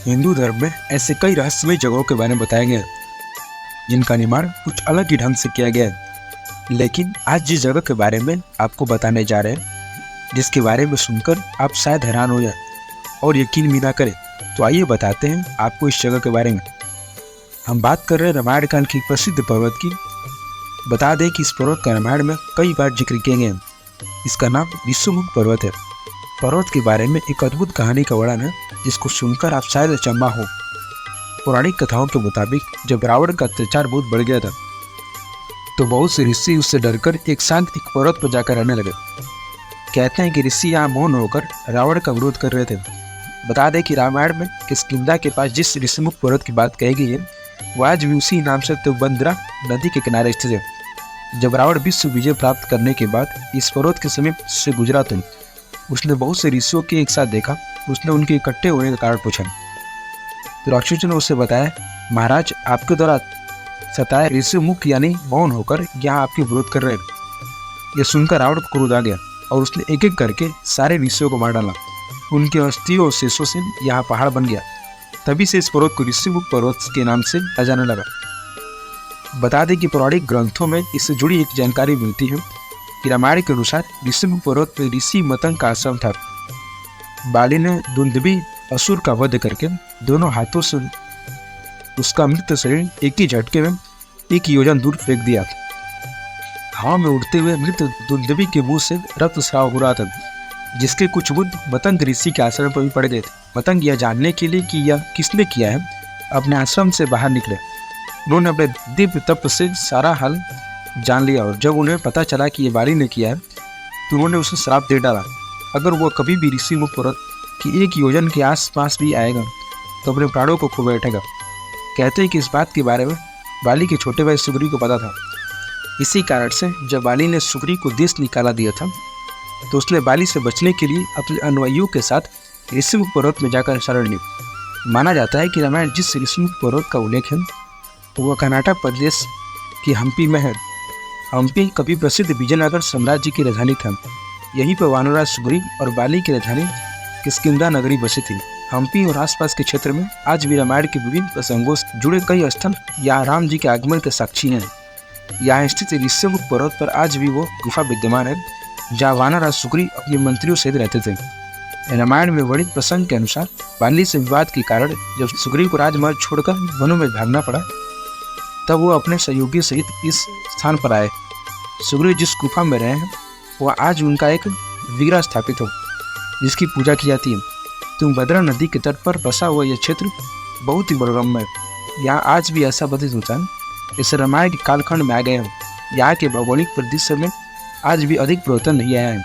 हिंदू धर्म में ऐसे कई रहस्यमय जगहों के बारे में बताया गया है जिनका निर्माण कुछ अलग ही ढंग से किया गया है। लेकिन आज जिस जगह के बारे में आपको बताने जा रहे हैं, जिसके बारे में सुनकर आप शायद हैरान हो जाए और यकीन भी ना करें, तो आइए बताते हैं आपको इस जगह के बारे में। हम बात कर रहे हैं रामायण काल की प्रसिद्ध पर्वत की। बता दें कि इस पर्वत का रामायण में कई बार जिक्र किए गए हैं। इसका नाम ऋषिमुख पर्वत है। पर्वत के बारे में एक अद्भुत कहानी का वर्णन है जिसको सुनकर आप शायद अचंभा हो। पौराणिक कथाओं के मुताबिक जब रावण का अत्याचार बहुत बढ़ गया था तो बहुत से ऋषि उससे डरकर एक शांत एक पर्वत पर जाकर रहने लगे। कहते हैं कि ऋषि यहाँ मौन होकर रावण का विरोध कर रहे थे। बता दें कि रामायण में किष्किंधा के पास जिस ऋषिमुख पर्वत की बात कही गई है वह आज भी उसी नाम से तुंगभद्रा नदी के किनारे स्थित है। जब रावण विश्व विजय प्राप्त करने के बाद इस पर्वत के समीप से गुजरा तो उसने बहुत से ऋषियों के एक साथ देखा। उसने उनके इकट्ठे होने का कारण पूछा तो राक्षसों ने उससे बताया, महाराज आपके द्वारा सताए ऋषि मुख यानी मौन होकर यहाँ आपके विरोध कर रहे हैं। यह सुनकर रावण को क्रोध आ गया और उसने एक एक करके सारे ऋषियों को मार डाला। उनके अस्थियों और शेषों से यहाँ पहाड़ बन गया। तभी से इस पर्वत को ऋषिमुख पर्वत के नाम से जाना लगा। बता दें कि पौराणिक ग्रंथों में इससे जुड़ी एक जानकारी मिलती है कि रामायण के अनुसार ऋषिमुख पर्वत पर ऋषि मतंग का आश्रम था। बाली ने दुंदुभी असुर का वध करके दोनों हाथों से उसका मृत शरीर एक ही झटके में 1 योजन दूर फेंक दिया। हवा में उड़ते हुए मृत दुंदुभी के मुंह से रक्तस्राव हो रहा था, जिसके कुछ बुद्ध मतंग ऋषि के आश्रम पर भी पड़ गए थे। मतंग यह जानने के लिए कि यह किसने किया है अपने आश्रम से बाहर निकले। उन्होंने अपने दिव्य तप से सारा हाल जान लिया और जब उन्हें पता चला कि ये बाली ने किया है तो उन्होंने उसे श्राप दे डाला। अगर वह कभी भी ऋषिमुख पर्वत की 1 योजन के आसपास भी आएगा तो अपने प्राणों को खो बैठेगा। कहते हैं कि इस बात के बारे में बाली के छोटे भाई सुग्रीव को पता था। इसी कारण से जब बाली ने सुग्रीव को देश निकाला दिया था तो उसने बाली से बचने के लिए अपने अनुयायियों के साथ ऋषिमुख पर्वत में जाकर शरण ली। माना जाता है कि रामायण जिस ऋषिमुख पर्वत का उल्लेख है वह कर्नाटक प्रदेश की हम्पी में है। हम्पी कभी प्रसिद्ध विजयनगर साम्राज्य की राजधानी था। यहीं पर वानरराज सुग्रीव और बाली की राजधानी किष्किंधा नगरी बसी थी। हम्पी और आसपास के क्षेत्र में आज भी रामायण के विभिन्न प्रसंगों से जुड़े कई स्थल या राम जी के आगमन के साक्षी हैं। यहाँ स्थित ऋषिमुख पर्वत पर आज भी वो गुफा विद्यमान है जहाँ वानरराज सुग्रीव अपने मंत्रियों सहित रहते थे। रामायण में वर्णित प्रसंग के अनुसार बाली से विवाद के कारण जब सुग्रीव को राजमहल छोड़कर वनों में भागना पड़ा तब वो अपने सहयोगी सहित इस स्थान पर आए। सुग्रीव जिस गुफा में रहे हैं वह आज उनका एक विग्रह स्थापित हो जिसकी पूजा की जाती है। तुंगभद्रा नदी के तट पर बसा हुआ यह क्षेत्र बहुत ही मनोरम है। यहाँ आज भी ऐसा प्रतीत होता है जैसे रामायण के कालखंड में आ गए हैं। यहाँ के भौगोलिक परिदृश्य में आज भी अधिक परिवर्तन नहीं आया है।